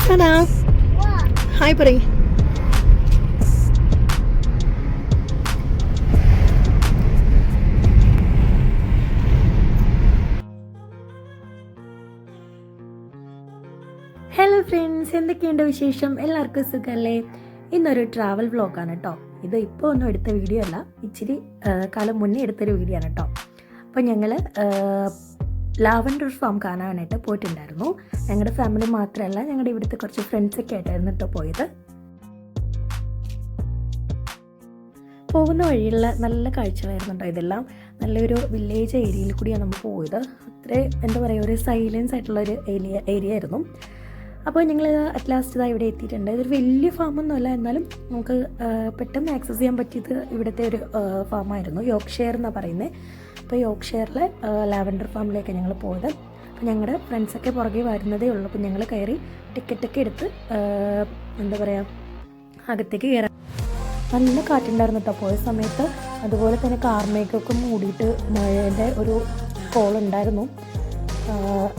Sana, hi പറയ്. Hello friends, എന്തൊക്കെയുണ്ട് വിശേഷം? എല്ലാവർക്കും സുഖമല്ലേ? ഇന്നൊരു ട്രാവൽ വ്ളോഗാണ് കേട്ടോ. ഇത് ഇപ്പോൾ ഒന്നും എടുത്ത വീഡിയോ അല്ല, ഇച്ചിരി കാലം മുന്നേ എടുത്തൊരു വീഡിയോ ആണ് കേട്ടോ. അപ്പോൾ ഞങ്ങൾ ലാവൻഡർ ഫാം കാണാനായിട്ട് പോയിട്ടുണ്ടായിരുന്നു. ഞങ്ങളുടെ ഫാമിലി മാത്രമല്ല, ഞങ്ങളുടെ ഇവിടുത്തെ കുറച്ച് ഫ്രണ്ട്സൊക്കെ ആയിട്ടായിരുന്നു കേട്ടോ പോയത്. പോകുന്ന വഴിയുള്ള നല്ല കാഴ്ചകളായിരുന്നു കേട്ടോ ഇതെല്ലാം. നല്ലൊരു വില്ലേജ് ഏരിയയിൽ കൂടിയാണ് നമ്മൾ പോയത്. അത്രയും എന്താ പറയുക, ഒരു സൈലൻസ് ആയിട്ടുള്ളൊരു ഏരിയ ആയിരുന്നു. അപ്പോൾ ഞങ്ങൾ അറ്റ് ലാസ്റ്റ് ഇതാ ഇവിടെ എത്തിയിട്ടുണ്ട്. ഇതൊരു വലിയ ഫാമൊന്നുമല്ല, എന്നാലും നമുക്ക് പെട്ടെന്ന് ആക്സസ് ചെയ്യാൻ പറ്റിയത് ഇവിടുത്തെ ഒരു ഫാമായിരുന്നു. യോർക്ക്ഷയർ എന്നാണ് പറയുന്നത്. അപ്പോൾ യോർക്ക്ഷയറിലെ ലാവൻഡർ ഫാമിലേക്ക് ഞങ്ങൾ പോയത്. അപ്പോൾ ഞങ്ങളുടെ ഫ്രണ്ട്സൊക്കെ പുറകെ വരുന്നതേ ഉള്ളൂ. അപ്പോൾ ഞങ്ങൾ കയറി ടിക്കറ്റൊക്കെ എടുത്ത് എന്താ പറയുക, അകത്തേക്ക് കയറാം. നല്ല കാറ്റുണ്ടായിരുന്നു കേട്ടോ പോയ സമയത്ത്. അതുപോലെ തന്നെ കാർമേഘമൊക്കെ മൂടിയിട്ട് മഴേൻ്റെ ഒരു കോളുണ്ടായിരുന്നു.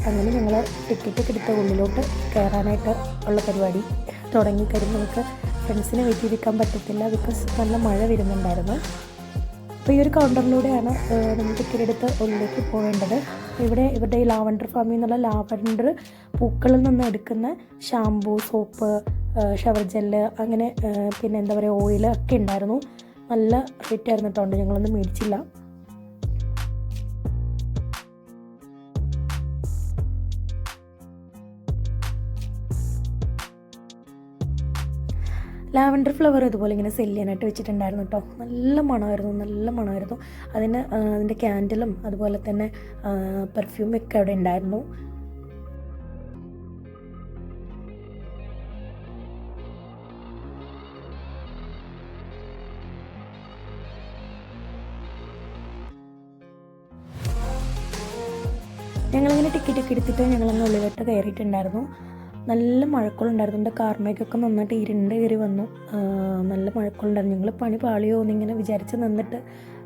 അങ്ങനെ ഞങ്ങൾ ടിക്കറ്റൊക്കെ എടുത്ത ഉള്ളിലോട്ട് കയറാനായിട്ട് ഉള്ള പരിപാടി തുടങ്ങിക്കഴിഞ്ഞ് നമുക്ക് ഫ്രണ്ട്സിനെ വെയിറ്റ് ചെയ്തിരിക്കാൻ പറ്റത്തില്ല, ബിക്കോസ് നല്ല മഴ വരുന്നുണ്ടായിരുന്നു. അപ്പോൾ ഈ ഒരു കൗണ്ടറിലൂടെയാണ് നമ്മൾ ടിക്കറ്റ് എടുത്ത് ഉള്ളിലേക്ക് പോകേണ്ടത്. ഇവിടെ ഇവരുടെ ഈ ലാവൻഡർ ഫാമിൽ നിന്നുള്ള ലാവൻഡർ പൂക്കളിൽ നിന്ന് എടുക്കുന്ന ഷാമ്പൂ, സോപ്പ്, ഷവർ ജെല്ല്, അങ്ങനെ പിന്നെ എന്താ പറയുക, ഓയിൽ ഒക്കെ ഉണ്ടായിരുന്നു. നല്ല റേറ്റ് ആയിരുന്നു കേട്ടോ. ഞങ്ങളൊന്നും മേടിച്ചില്ല. ലാവൻഡർ ഫ്ലവർ ഇതുപോലെ ഇങ്ങനെ സെല്ല് ചെയ്യാനായിട്ട് വെച്ചിട്ടുണ്ടായിരുന്നു കേട്ടോ. നല്ല മണമായിരുന്നു. അതിൻ്റെ ക്യാൻഡിലും അതുപോലെ തന്നെ പെർഫ്യൂമൊക്കെ അവിടെ ഉണ്ടായിരുന്നു. ഞങ്ങളിങ്ങനെ ടിക്കറ്റൊക്കെ എടുത്തിട്ട് ഞങ്ങളങ്ങ് ഉള്ളിലോട്ട് കയറിയിട്ടുണ്ടായിരുന്നു. നല്ല മഴക്കോളുണ്ടായിരുന്നു. എൻ്റെ കാർമേഘമൊക്കെ നന്നായിട്ട് ഇരുണ്ട് കയറി വന്നു. നല്ല മഴക്കോളുണ്ടായിരുന്നു. ഞങ്ങൾ പണി പാളിയോ എന്നിങ്ങനെ വിചാരിച്ച് നിന്നിട്ട്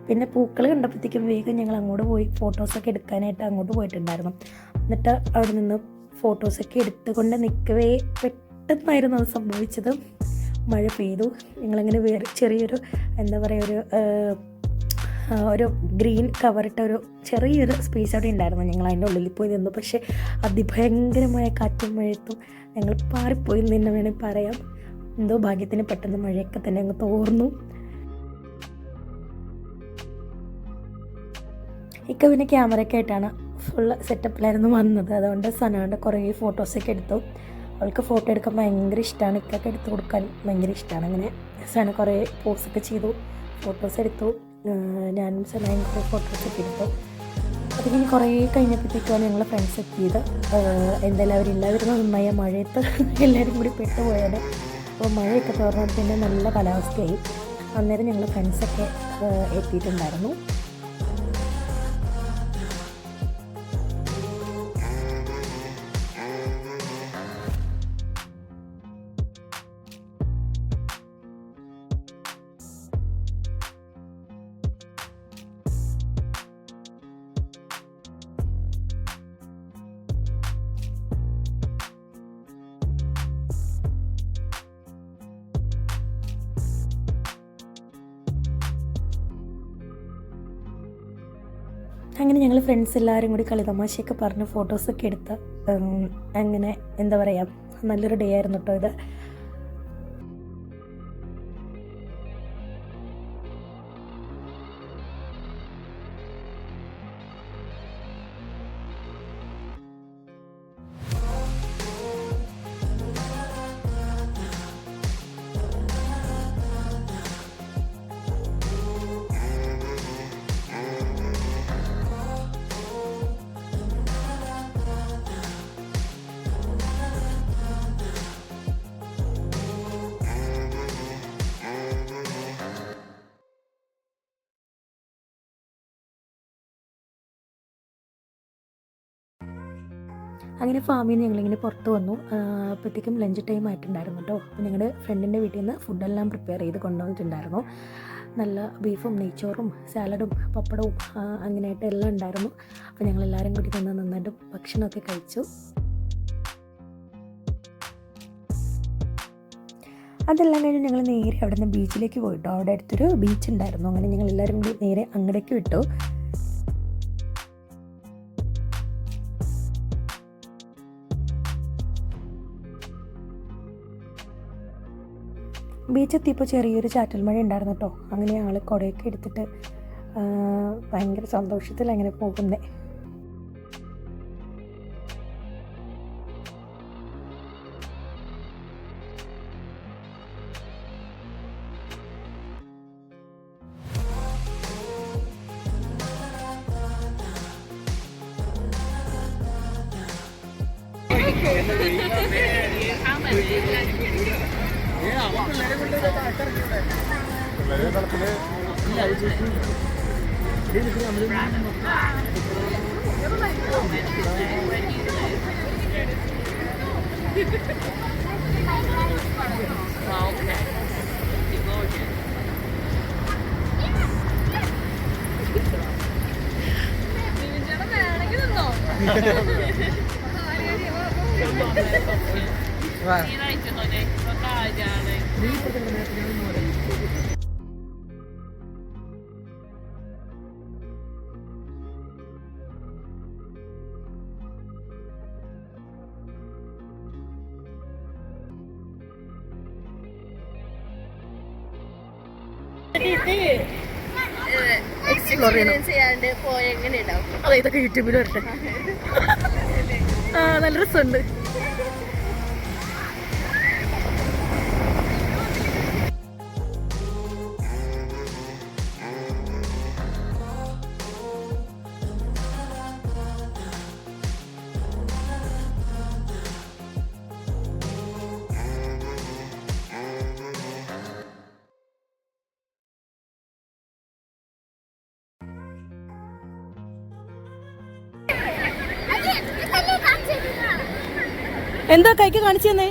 പിന്നെ പൂക്കൾ കണ്ടപ്പോഴത്തേക്കും വേഗം ഞങ്ങൾ അങ്ങോട്ട് പോയി ഫോട്ടോസൊക്കെ എടുക്കാനായിട്ട് അങ്ങോട്ട് പോയിട്ടുണ്ടായിരുന്നു. എന്നിട്ട് അവിടെ നിന്ന് ഫോട്ടോസൊക്കെ എടുത്തുകൊണ്ട് നിൽക്കവേ പെട്ടെന്നായിരുന്നു അത് സംഭവിച്ചത്. മഴ പെയ്തു. ഞങ്ങളങ്ങനെ വേറെ ചെറിയൊരു എന്താ പറയുക, ഒരു ഗ്രീൻ കവറിട്ട ഒരു ചെറിയൊരു സ്പേസ് അവിടെ ഉണ്ടായിരുന്നു. ഞങ്ങൾ അതിൻ്റെ ഉള്ളിൽ പോയി നിന്നു. പക്ഷേ അതിഭയങ്കരമായ കാറ്റും മഴയത്തും ഞങ്ങൾ പാറിപ്പോയി എന്ന് തന്നെ വേണമെങ്കിൽ പറയാം. എന്തോ ഭാഗ്യത്തിന് പെട്ടെന്ന് മഴയൊക്കെ തന്നെ അങ്ങ് തോർന്നു. ഇക്ക പിന്നെ ക്യാമറയൊക്കെ ആയിട്ടാണ് ഫുൾ സെറ്റപ്പിലായിരുന്നു വന്നത്. അതുകൊണ്ട് സനാൻ്റെ കുറേ ഫോട്ടോസൊക്കെ എടുത്തു. അവൾക്ക് ഫോട്ടോ എടുക്കാൻ ഭയങ്കര ഇഷ്ടമാണ്. ഇക്കൊക്കെ എടുത്ത് കൊടുക്കാൻ ഭയങ്കര ഇഷ്ടമാണ്. അങ്ങനെ സന കുറേ പോസൊക്കെ ചെയ്തു, ഫോട്ടോസ് എടുത്തു. ഞാനും സനായും കുറേ ഫോട്ടോസൊക്കെ എടുത്തു. അതിങ്ങനെ കുറേ കഴിഞ്ഞപ്പോഴത്തേക്കാണ് ഞങ്ങൾ ഫ്രണ്ട്സ് എത്തിയത്. എന്തായാലും അവരെല്ലാവരും നന്നായ മഴയത്ത് എല്ലാവരും കൂടി പെട്ടുപോയത്. അപ്പോൾ മഴയൊക്കെ തോർന്നാൽ പിന്നെ നല്ല കാലാവസ്ഥയായി. അന്നേരം ഞങ്ങൾ ഫ്രണ്ട്സൊക്കെ എത്തിയിട്ടുണ്ടായിരുന്നു. അങ്ങനെ ഞങ്ങൾ ഫ്രണ്ട്സ് എല്ലാവരും കൂടി കളിതമാശയൊക്കെ പറഞ്ഞ് ഫോട്ടോസൊക്കെ എടുത്ത് അങ്ങനെ എന്താ പറയുക, നല്ലൊരു ഡേ ആയിരുന്നു കേട്ടോ ഇത്. അങ്ങനെ ഫാമിൽ നിന്ന് ഞങ്ങളിങ്ങനെ പുറത്ത് വന്നു. അപ്പോഴത്തേക്കും ലഞ്ച് ടൈം ആയിട്ടുണ്ടായിരുന്നു കേട്ടോ. അപ്പോൾ ഞങ്ങളുടെ ഫ്രണ്ടിൻ്റെ വീട്ടിൽ നിന്ന് ഫുഡെല്ലാം പ്രിപ്പയർ ചെയ്ത് കൊണ്ടുവന്നിട്ടുണ്ടായിരുന്നു. നല്ല ബീഫും നെയ്ച്ചോറും സാലഡും പപ്പടവും അങ്ങനെയായിട്ട് എല്ലാം ഉണ്ടായിരുന്നു. അപ്പോൾ ഞങ്ങളെല്ലാവരും കൂടി നന്നായിട്ട് ഭക്ഷണമൊക്കെ കഴിച്ചു. അതെല്ലാം കഴിഞ്ഞ് ഞങ്ങൾ നേരെ അവിടെ നിന്ന് ബീച്ചിലേക്ക് പോയിട്ടോ. അവിടെ അടുത്തൊരു ബീച്ച് ഉണ്ടായിരുന്നു. അങ്ങനെ ഞങ്ങൾ എല്ലാവരും കൂടി നേരെ അങ്ങടേക്ക് വിട്ടു. ബീച്ചെത്തിയപ്പോൾ ചെറിയൊരു ചാറ്റൽ മഴ ഉണ്ടായിരുന്നു കേട്ടോ. അങ്ങനെ ഞങ്ങൾ കുടയൊക്കെ എടുത്തിട്ട് ഭയങ്കര സന്തോഷത്തിൽ അങ്ങനെ പോകുന്നേ. അതെ, ഇതൊക്കെ യൂട്യൂബിൽ വരട്ടെ. നല്ല രസമുണ്ട്. എന്താ കൈക്ക് കാണിച്ചു തന്നെ?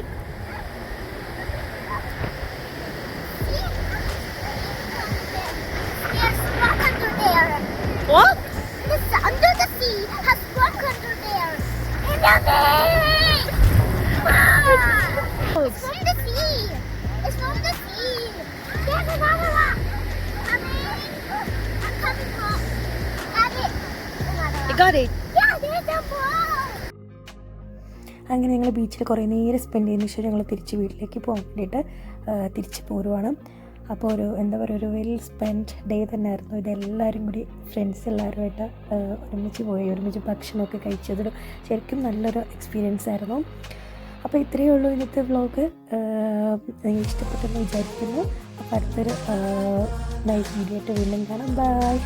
അങ്ങനെ ഞങ്ങൾ ബീച്ചിൽ കുറേ നേരം സ്പെൻഡ് ചെയ്തതിന് ശേഷം ഞങ്ങൾ തിരിച്ച് വീട്ടിലേക്ക് പോകാൻ വേണ്ടിയിട്ട് തിരിച്ച് പോരുവാണ്. അപ്പോൾ എന്താ പറയുക, ഒരു വെൽ സ്പെൻഡ് ഡേ തന്നെയായിരുന്നു. ഇതെല്ലാവരും കൂടി ഫ്രണ്ട്സ് എല്ലാവരുമായിട്ട് ഒരുമിച്ച് പോയി ഒരുമിച്ച് ഭക്ഷണമൊക്കെ കഴിച്ചതൊരു ശരിക്കും നല്ലൊരു എക്സ്പീരിയൻസ് ആയിരുന്നു. അപ്പോൾ ഇത്രയേ ഉള്ളൂ ഇന്നത്തെ വ്ളോഗ്. നിങ്ങൾക്ക് ഇഷ്ടപ്പെട്ടെന്ന് വിചാരിക്കുന്നു. അപ്പോൾ അടുത്തൊരു നൈസ് വീഡിയോ ആയിട്ട് വീണ്ടും കാണാം. ബൈ.